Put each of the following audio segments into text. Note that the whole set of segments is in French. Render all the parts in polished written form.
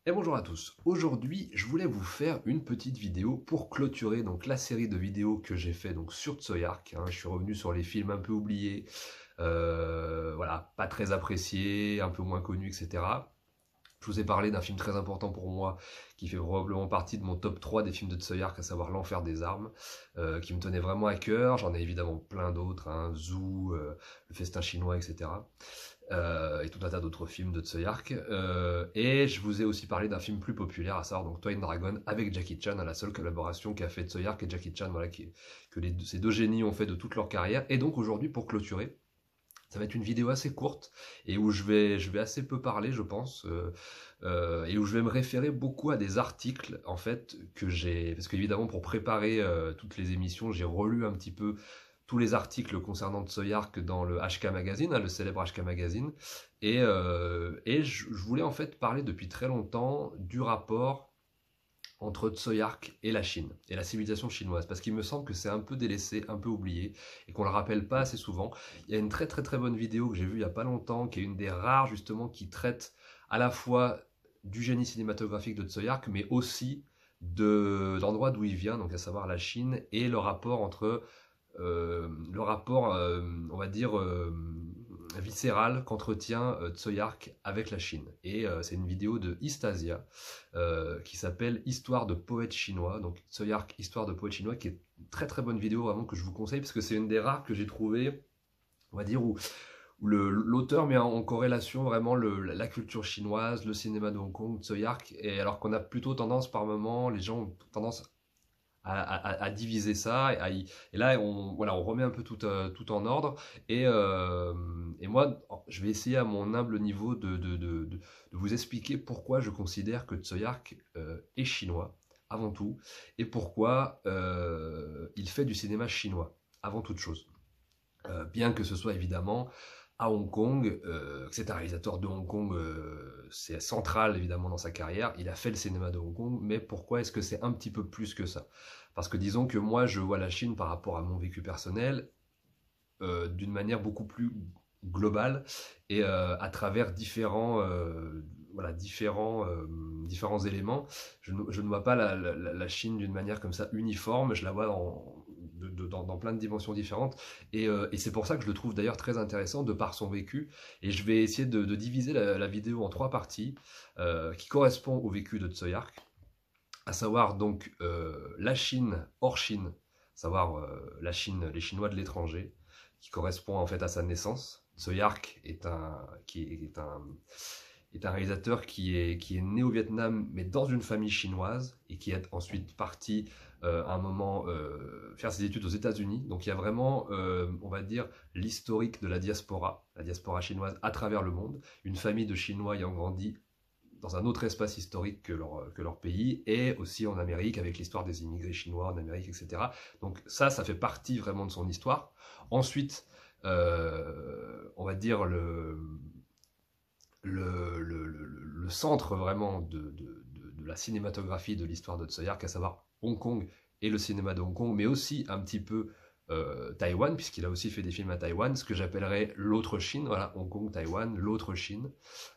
Et bonjour à tous. Aujourd'hui, je voulais vous faire une petite vidéo pour clôturer donc la série de vidéos que j'ai fait donc sur Tsoyark. Je suis revenu sur les films un peu oubliés, voilà, pas très appréciés, un peu moins connus, etc. Je vous ai parlé d'un film très important pour moi, qui fait probablement partie de mon top 3 des films de Tsoyark, à savoir L'Enfer des Armes, qui me tenait vraiment à cœur. J'en ai évidemment plein d'autres, Zoo, Le Festin chinois, etc. Et tout un tas d'autres films de Tsoyark. Et je vous ai aussi parlé d'un film plus populaire, à savoir donc Twin Dragon avec Jackie Chan, la seule collaboration qu'a fait Tsoyark et Jackie Chan, voilà, ces deux génies ont fait de toute leur carrière. Et donc aujourd'hui, pour clôturer, ça va être une vidéo assez courte et où je vais assez peu parler, je pense, et où je vais me référer beaucoup à des articles, en fait, que j'ai... Parce qu'évidemment, pour préparer toutes les émissions, j'ai relu un petit peu tous les articles concernant Tsoyark dans le HK Magazine, le célèbre HK Magazine, et je voulais en fait parler depuis très longtemps du rapport entre Tsoyark et la Chine, et la civilisation chinoise, parce qu'il me semble que c'est un peu délaissé, un peu oublié, et qu'on le rappelle pas assez souvent. Il y a une très très très bonne vidéo que j'ai vue il y a pas longtemps, qui est une des rares justement qui traite à la fois du génie cinématographique de Tsoyark, mais aussi de l'endroit d'où il vient, donc à savoir la Chine, et le rapport entre on va dire, viscéral qu'entretient Tsoyark avec la Chine. Et c'est une vidéo de Eastasia qui s'appelle Histoire de poète chinois. Donc Tsoyark, Histoire de poète chinois, qui est une très très bonne vidéo vraiment que je vous conseille parce que c'est une des rares que j'ai trouvé, on va dire, où l'auteur met en corrélation vraiment la culture chinoise, le cinéma de Hong Kong, Tsoyark, et alors qu'on a plutôt tendance par moment, les gens ont tendance à diviser ça, et là voilà, on remet un peu tout en ordre, et moi je vais essayer à mon humble niveau de vous expliquer pourquoi je considère que Tsoyark est chinois avant tout, et pourquoi il fait du cinéma chinois avant toute chose. Bien que ce soit évidemment à Hong Kong, que c'est un réalisateur de Hong Kong, c'est central évidemment dans sa carrière, il a fait le cinéma de Hong Kong, mais pourquoi est-ce que c'est un petit peu plus que ça? Parce que disons que moi je vois la Chine par rapport à mon vécu personnel d'une manière beaucoup plus globale et à travers différents éléments. Je ne vois pas la Chine d'une manière comme ça uniforme, je la vois dans plein de dimensions différentes, et c'est pour ça que je le trouve d'ailleurs très intéressant de par son vécu, et je vais essayer de diviser la vidéo en trois parties qui correspondent au vécu de Tsoyark, à savoir donc la Chine hors Chine, à savoir la Chine, les Chinois de l'étranger, qui correspond en fait à sa naissance. Tsoyark est un réalisateur qui est né au Vietnam, mais dans une famille chinoise, et qui est ensuite parti à un moment faire ses études aux États-Unis. Donc il y a vraiment, on va dire, l'historique de la diaspora chinoise à travers le monde, une famille de Chinois ayant grandi dans un autre espace historique que leur pays, et aussi en Amérique, avec l'histoire des immigrés chinois en Amérique, etc. Donc ça fait partie vraiment de son histoire. Ensuite, on va dire le centre vraiment de la cinématographie de l'histoire de Tsoyark, à savoir Hong Kong et le cinéma de Hong Kong, mais aussi un petit peu Taïwan, puisqu'il a aussi fait des films à Taïwan, ce que j'appellerais l'autre Chine, voilà, Hong Kong, Taïwan, l'autre Chine,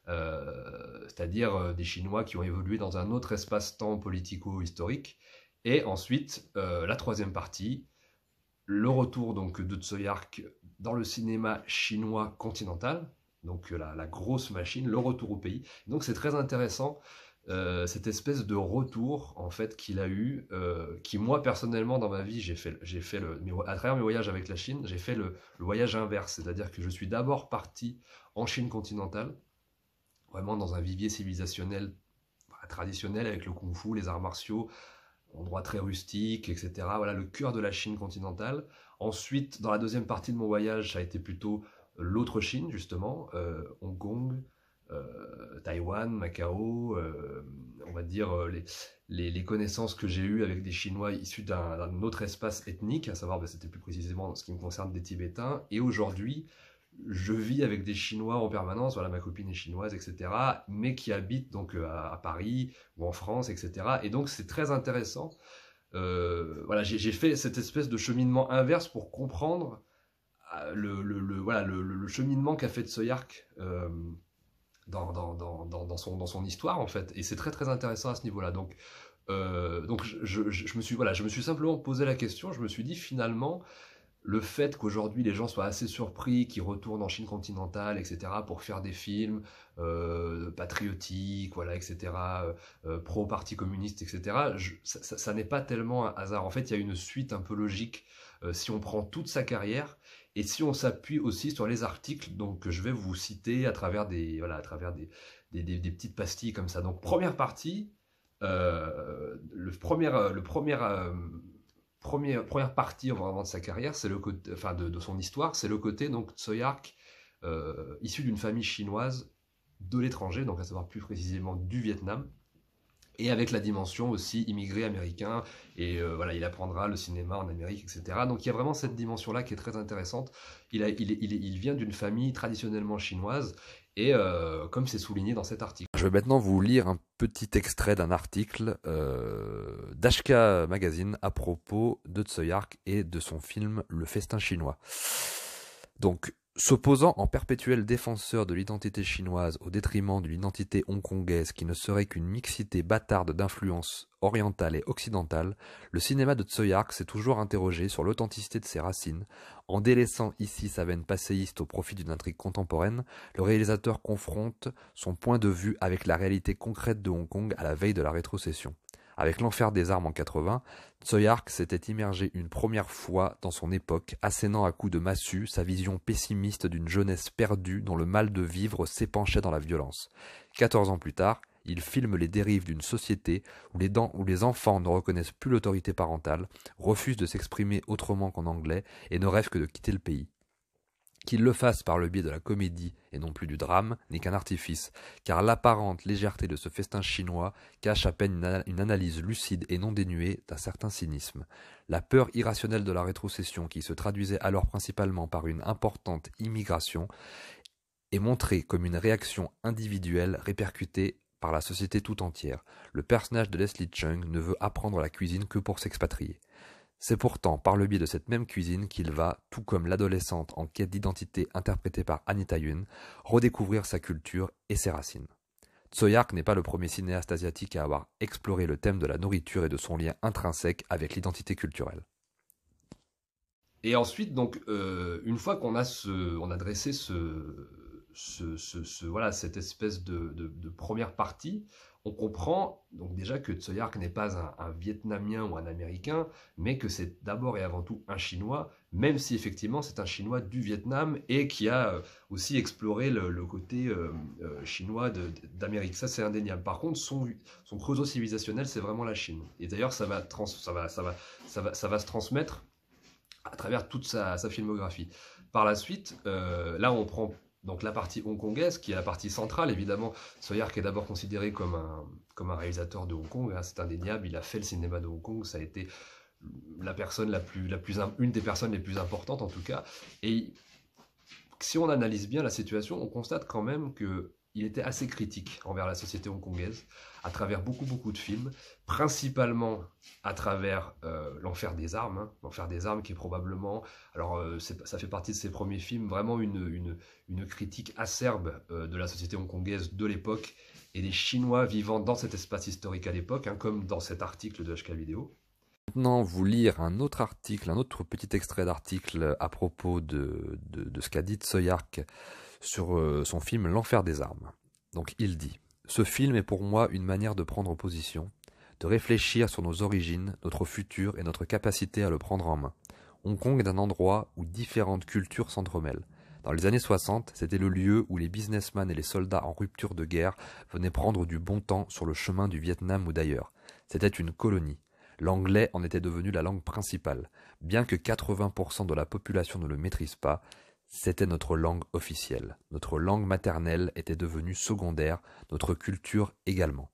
c'est-à-dire des Chinois qui ont évolué dans un autre espace-temps politico-historique. Et ensuite, la troisième partie, le retour donc de Tsoyark dans le cinéma chinois continental, donc la grosse machine, le retour au pays. Donc c'est très intéressant, cette espèce de retour en fait qu'il a eu, qui moi personnellement dans ma vie à travers mes voyages avec la Chine, j'ai fait le voyage inverse, c'est-à-dire que je suis d'abord parti en Chine continentale, vraiment dans un vivier civilisationnel traditionnel avec le kung-fu, les arts martiaux, endroit très rustique, etc. Voilà, le cœur de la Chine continentale. Ensuite, dans la deuxième partie de mon voyage, ça a été plutôt l'autre Chine, justement, Hong Kong, Taïwan, Macao, on va dire les connaissances que j'ai eues avec des Chinois issus d'un autre espace ethnique, à savoir, c'était plus précisément en ce qui me concerne des Tibétains, et aujourd'hui, je vis avec des Chinois en permanence, voilà, ma copine est chinoise, etc., mais qui habitent donc à Paris ou en France, etc. Et donc c'est très intéressant. Voilà, j'ai fait cette espèce de cheminement inverse pour comprendre voilà, le cheminement qu'a fait Tsoyark dans son histoire en fait. Et c'est très très intéressant à ce niveau-là. Donc je me suis simplement posé la question, je me suis dit finalement, le fait qu'aujourd'hui les gens soient assez surpris, qu'ils retournent en Chine continentale, etc., pour faire des films patriotiques, voilà, etc., pro-parti communiste, etc., ça n'est pas tellement un hasard. En fait, il y a une suite un peu logique si on prend toute sa carrière et si on s'appuie aussi sur les articles donc, que je vais vous citer à travers à travers des petites pastilles comme ça. Donc, première partie, première partie vraiment de sa carrière, c'est le côté, enfin de son histoire, c'est le côté donc Tsoyark, issu d'une famille chinoise de l'étranger, donc à savoir plus précisément du Vietnam, et avec la dimension aussi immigré américain, et voilà, il apprendra le cinéma en Amérique, etc. Donc il y a vraiment cette dimension-là qui est très intéressante. Il vient d'une famille traditionnellement chinoise, et comme c'est souligné dans cet article. Je vais maintenant vous lire un petit extrait d'un article d'Ashka Magazine à propos de Tsoyark et de son film Le Festin chinois. Donc, s'opposant en perpétuel défenseur de l'identité chinoise au détriment de l'identité hongkongaise qui ne serait qu'une mixité bâtarde d'influences orientales et occidentales, le cinéma de Tsoyark s'est toujours interrogé sur l'authenticité de ses racines. En délaissant ici sa veine passéiste au profit d'une intrigue contemporaine, le réalisateur confronte son point de vue avec la réalité concrète de Hong Kong à la veille de la rétrocession. Avec l'enfer des armes en 80, Tsoyark s'était immergé une première fois dans son époque, assénant à coups de massue sa vision pessimiste d'une jeunesse perdue dont le mal de vivre s'épanchait dans la violence. 14 ans plus tard, il filme les dérives d'une société où les enfants ne reconnaissent plus l'autorité parentale, refusent de s'exprimer autrement qu'en anglais et ne rêvent que de quitter le pays. Qu'il le fasse par le biais de la comédie et non plus du drame n'est qu'un artifice, car l'apparente légèreté de ce festin chinois cache à peine une analyse lucide et non dénuée d'un certain cynisme. La peur irrationnelle de la rétrocession, qui se traduisait alors principalement par une importante immigration, est montrée comme une réaction individuelle répercutée par la société tout entière. Le personnage de Leslie Cheung ne veut apprendre la cuisine que pour s'expatrier. C'est pourtant par le biais de cette même cuisine qu'il va, tout comme l'adolescente en quête d'identité interprétée par Anita Yuen, redécouvrir sa culture et ses racines. Tsoyark n'est pas le premier cinéaste asiatique à avoir exploré le thème de la nourriture et de son lien intrinsèque avec l'identité culturelle. Et ensuite, donc, une fois qu'on a on a dressé voilà, cette espèce de première partie, on comprend donc déjà que Tsoyark n'est pas un Vietnamien ou un Américain, mais que c'est d'abord et avant tout un Chinois, même si effectivement c'est un Chinois du Vietnam et qui a aussi exploré le côté chinois d'Amérique. Ça, c'est indéniable. Par contre, son creusot civilisationnel, c'est vraiment la Chine. Et d'ailleurs, ça va se transmettre à travers toute sa filmographie. Par la suite, là on prend donc la partie hongkongaise, qui est la partie centrale, évidemment. Tsoyark est d'abord considéré comme un réalisateur de Hong Kong, hein, c'est indéniable, il a fait le cinéma de Hong Kong, ça a été une des personnes les plus importantes en tout cas. Et si on analyse bien la situation, on constate quand même qu'il était assez critique envers la société hongkongaise, à travers beaucoup de films, principalement à travers L'Enfer des armes, hein, L'Enfer des armes qui est probablement, alors ça fait partie de ses premiers films, vraiment une critique acerbe de la société hongkongaise de l'époque et des Chinois vivant dans cet espace historique à l'époque, hein, comme dans cet article de HK Vidéo. Maintenant, vous lire un autre article, un autre petit extrait d'article à propos de ce qu'a dit Tsoyark sur son film L'Enfer des armes. Donc il dit « Ce film est pour moi une manière de prendre position, de réfléchir sur nos origines, notre futur et notre capacité à le prendre en main. Hong Kong est un endroit où différentes cultures s'entremêlent. Dans les années 60, c'était le lieu où les businessmen et les soldats en rupture de guerre venaient prendre du bon temps sur le chemin du Vietnam ou d'ailleurs. C'était une colonie. L'anglais en était devenu la langue principale. Bien que 80% de la population ne le maîtrise pas, c'était notre langue officielle. Notre langue maternelle était devenue secondaire, notre culture également.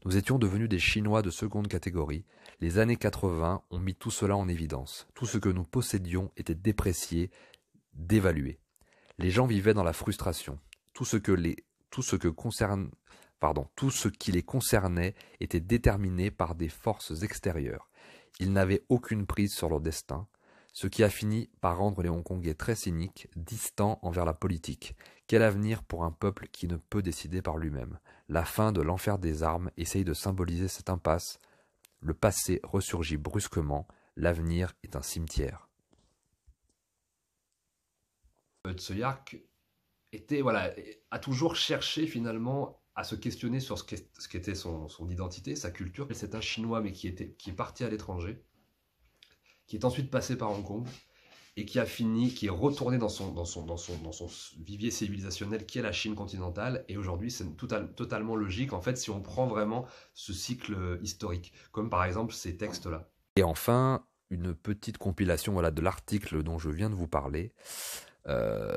Nous étions devenus des Chinois de seconde catégorie. Les années 80 ont mis tout cela en évidence. Tout ce que nous possédions était déprécié, dévalué. Les gens vivaient dans la frustration. Tout ce qui les concernait était déterminé par des forces extérieures. Ils n'avaient aucune prise sur leur destin. ce qui a fini par rendre les Hongkongais très cyniques, distants envers la politique. Quel avenir pour un peuple qui ne peut décider par lui-même? La fin de l'enfer des armes essaye de symboliser cette impasse. Le passé ressurgit brusquement, l'avenir est un cimetière. Tsoyak voilà, a toujours cherché finalement à se questionner sur ce qu'était son identité, sa culture. C'est un Chinois mais qui est parti à l'étranger, qui est ensuite passé par Hong Kong et qui est retourné dans son vivier civilisationnel qui est la Chine continentale. Et aujourd'hui, c'est totalement logique en fait si on prend vraiment ce cycle historique, comme par exemple ces textes-là. Et enfin, une petite compilation voilà, de l'article dont je viens de vous parler.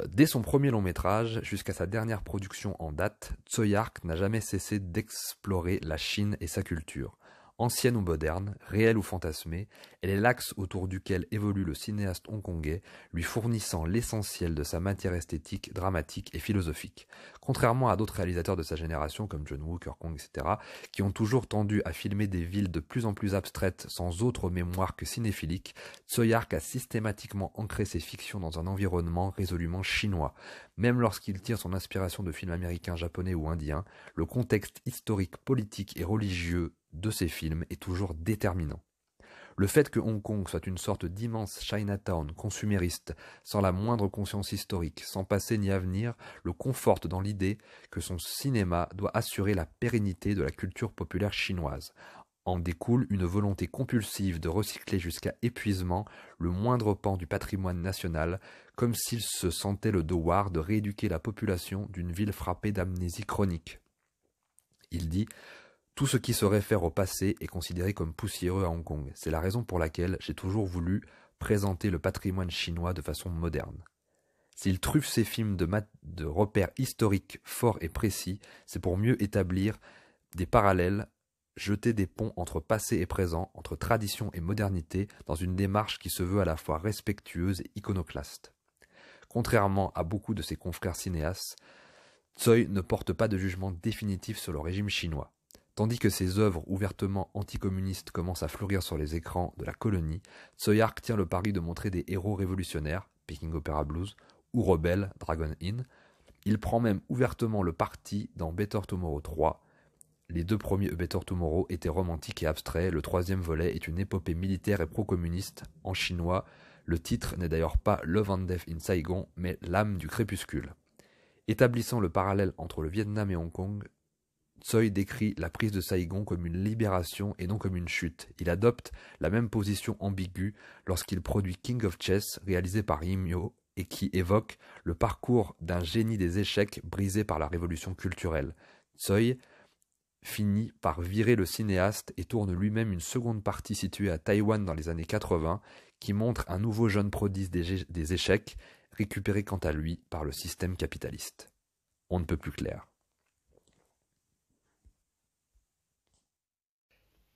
Dès son premier long métrage jusqu'à sa dernière production en date, Tsui Hark n'a jamais cessé d'explorer la Chine et sa culture. Ancienne ou moderne, réelle ou fantasmée, elle est l'axe autour duquel évolue le cinéaste hongkongais, lui fournissant l'essentiel de sa matière esthétique, dramatique et philosophique. Contrairement à d'autres réalisateurs de sa génération comme John Woo, Kirk Kong, etc., qui ont toujours tendu à filmer des villes de plus en plus abstraites sans autre mémoire que cinéphilique, Tsui Hark a systématiquement ancré ses fictions dans un environnement résolument chinois. Même lorsqu'il tire son inspiration de films américains, japonais ou indiens, le contexte historique, politique et religieux de ces films est toujours déterminant. Le fait que Hong Kong soit une sorte d'immense Chinatown consumériste, sans la moindre conscience historique, sans passé ni avenir, le conforte dans l'idée que son cinéma doit assurer la pérennité de la culture populaire chinoise. En découle une volonté compulsive de recycler jusqu'à épuisement le moindre pan du patrimoine national, comme s'il se sentait le devoir de rééduquer la population d'une ville frappée d'amnésie chronique. Il dit « Tout ce qui se réfère au passé est considéré comme poussiéreux à Hong Kong. C'est la raison pour laquelle j'ai toujours voulu présenter le patrimoine chinois de façon moderne. » S'il truffe ses films de repères historiques forts et précis, c'est pour mieux établir des parallèles, jeter des ponts entre passé et présent, entre tradition et modernité, dans une démarche qui se veut à la fois respectueuse et iconoclaste. Contrairement à beaucoup de ses confrères cinéastes, Tsui ne porte pas de jugement définitif sur le régime chinois. Tandis que ses œuvres ouvertement anticommunistes commencent à fleurir sur les écrans de la colonie, Tsui Hark tient le pari de montrer des héros révolutionnaires, Peking Opera Blues, ou rebelles, Dragon Inn. Il prend même ouvertement le parti dans Better Tomorrow 3. Les deux premiers Better Tomorrow étaient romantiques et abstraits, le troisième volet est une épopée militaire et pro-communiste. En chinois, le titre n'est d'ailleurs pas Love and Death in Saigon, mais L'âme du crépuscule. Établissant le parallèle entre le Vietnam et Hong Kong, Tsui décrit la prise de Saigon comme une libération et non comme une chute. Il adopte la même position ambiguë lorsqu'il produit King of Chess, réalisé par Yimyo, et qui évoque le parcours d'un génie des échecs brisé par la révolution culturelle. Tsui finit par virer le cinéaste et tourne lui-même une seconde partie située à Taïwan dans les années 80, qui montre un nouveau jeune prodige des échecs, récupéré quant à lui par le système capitaliste. On ne peut plus clair.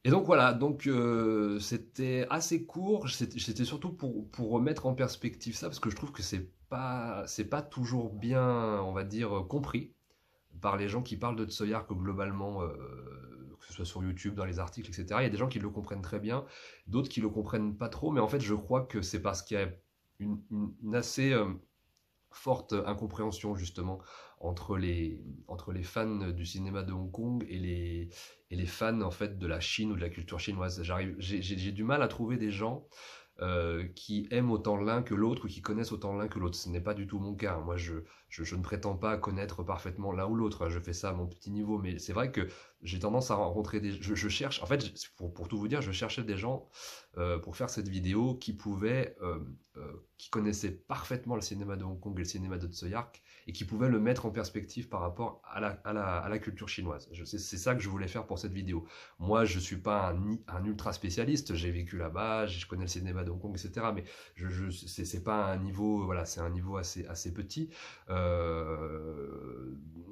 Et donc voilà, c'était assez court, c'était surtout pour remettre en perspective ça, parce que je trouve que c'est pas toujours bien, on va dire, compris par les gens qui parlent de Tsui Hark globalement, que ce soit sur YouTube, dans les articles, etc. Il y a des gens qui le comprennent très bien, d'autres qui le comprennent pas trop, mais en fait je crois que c'est parce qu'il y a une assez forte incompréhension justement entre les fans du cinéma de Hong Kong et les fans en fait de la Chine ou de la culture chinoise. J'ai du mal à trouver des gens qui aiment autant l'un que l'autre ou qui connaissent autant l'un que l'autre. Ce n'est pas du tout mon cas. Moi, je ne prétends pas connaître parfaitement l'un ou l'autre. Je fais ça à mon petit niveau. Mais c'est vrai que j'ai tendance à rencontrer je cherche, en fait, pour tout vous dire, je cherchais des gens pour faire cette vidéo qui connaissaient parfaitement le cinéma de Hong Kong et le cinéma de Tsui Hark et qui pouvaient le mettre en perspective par rapport à la culture chinoise. C'est ça que je voulais faire pour cette vidéo. Moi, je ne suis pas un ultra spécialiste. J'ai vécu là-bas, je connais le cinéma de Hong Kong, etc. Mais c'est pas un niveau, voilà, c'est un niveau assez petit.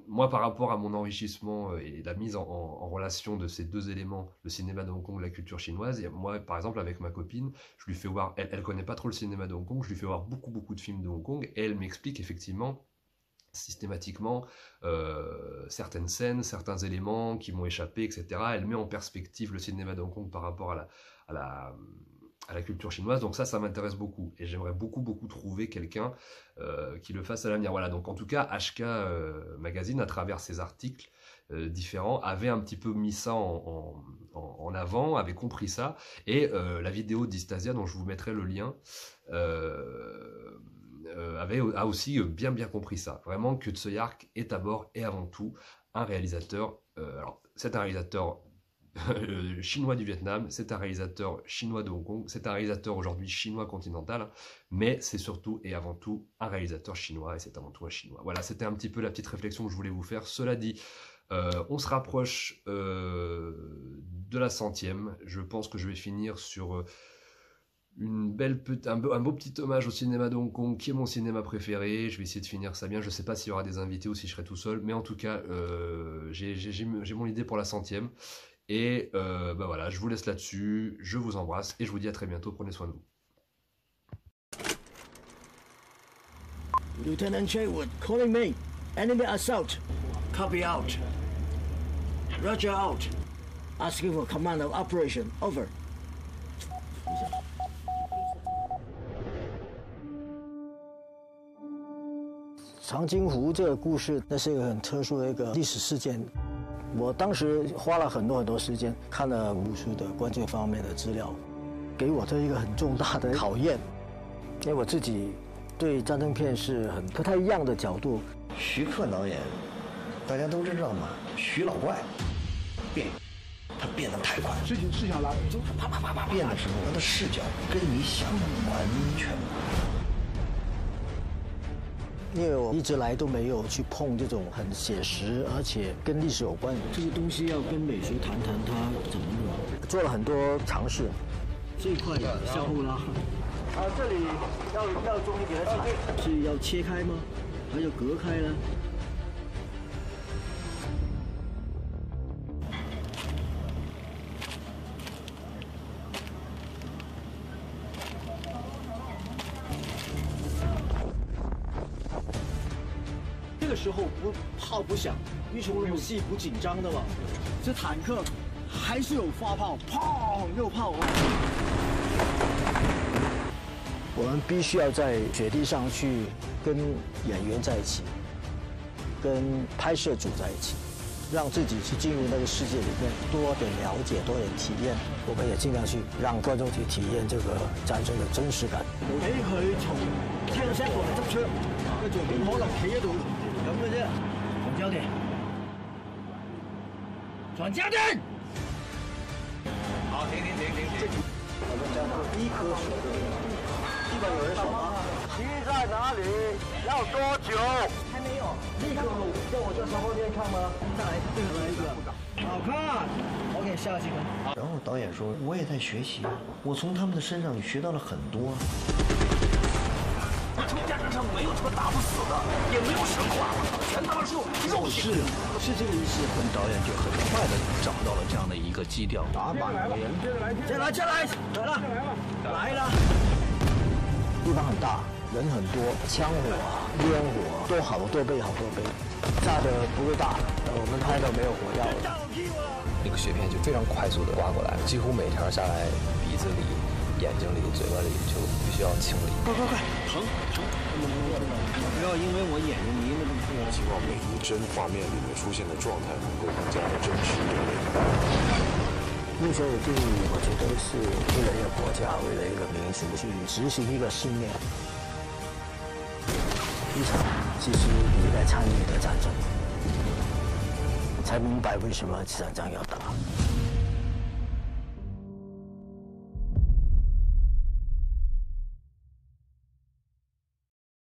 Moi, par rapport à mon enrichissement et la mise en relation de ces deux éléments, le cinéma de Hong Kong et la culture chinoise, et moi, par exemple, avec ma copine, je lui fais voir, elle connaît pas trop le cinéma de Hong Kong, je lui fais voir beaucoup de films de Hong Kong, et elle m'explique effectivement systématiquement certaines scènes, certains éléments qui m'ont échappé, etc. Elle met en perspective le cinéma de Hong Kong par rapport à à la culture chinoise. Donc ça m'intéresse beaucoup. Et j'aimerais beaucoup trouver quelqu'un qui le fasse à l'avenir. Voilà, donc en tout cas, HK Magazine, à travers ses articles différents, avait un petit peu mis ça en avant, avait compris ça. Et la vidéo d'Istasia, dont je vous mettrai le lien, a aussi bien compris ça. Vraiment que Tsui Hark est d'abord et avant tout un réalisateur. Alors, c'est un réalisateur chinois du Vietnam, c'est un réalisateur chinois de Hong Kong, c'est un réalisateur aujourd'hui chinois continental, mais c'est surtout et avant tout un réalisateur chinois, et c'est avant tout un chinois. Voilà, c'était un petit peu la petite réflexion que je voulais vous faire. Cela dit, on se rapproche de la 100e. Je pense que je vais finir sur un beau petit hommage au cinéma de Hong Kong, qui est mon cinéma préféré. Je vais essayer de finir ça bien. Je ne sais pas s'il y aura des invités ou si je serai tout seul, mais en tout cas, j'ai mon idée pour la 100e. Et voilà, je vous laisse là-dessus, je vous embrasse et je vous dis à très bientôt, prenez soin de vous. Lieutenant Chaywood, calling me. Enemy assault. Copy out. Roger out. Asking for command of operation. Over. 长津湖这个故事，那是一个很特殊的一个历史事件。我当时花了很多时间，看了无数的关键方面的资料，给我这一个很重大的考验。因为我自己对战争片是很不太一样的角度。徐克导演，大家都知道嘛，徐老怪他变得太快，事情来了，就啪变的时候，他的视角跟你想的完全不一样。因为我一直来都没有去碰这种很写实而且跟历史有关的这些东西，要跟美学谈谈它怎么弄，做了很多尝试。这一块向后拉，这里要中一点的彩，是要切开吗？还要隔开呢？这个时候炮不响，运筹入戏不紧张的嘛。这坦克还是有发炮，砰又炮。我们必须要在雪地上去跟演员在一起，跟拍摄组在一起，让自己去进入那个世界里面，多点了解，多点体验。我们也尽量去让观众去体验这个战争的真实感。俾佢從聽到聲過嚟執槍，佢仲點可能企喺度？咁嘅啫，轉焦點，轉焦點。好，停。我們將第一顆手，基本有人手嗎？棋在哪裡？要多久？還沒有，立刻叫我在直播間看嗎？再來一個，好看。OK，下幾個。然後導演說，我也在學習，我從他們的身上學到了很多。从战场上没有什么打不死的，也没有神话，全他妈是肉血。是这个意思。导演就很快的找到了这样的一个基调。打板连，再来，来了。地方很大，人很多，枪火、烟火都好多倍，炸的不够大，我们拍的没有火药了。那个血片就非常快速的刮过来，几乎每条下来，鼻子里、眼睛里、嘴巴里就必须要清理。快，疼！不要因为我演员迷那个。希望每一帧画面里面出现的状态能够更加的真实真实。目前的定义，我觉得是为了一个国家，为了一个民族去执行一个信念，一场其实你来参与的战争，才明白为什么这场仗要打。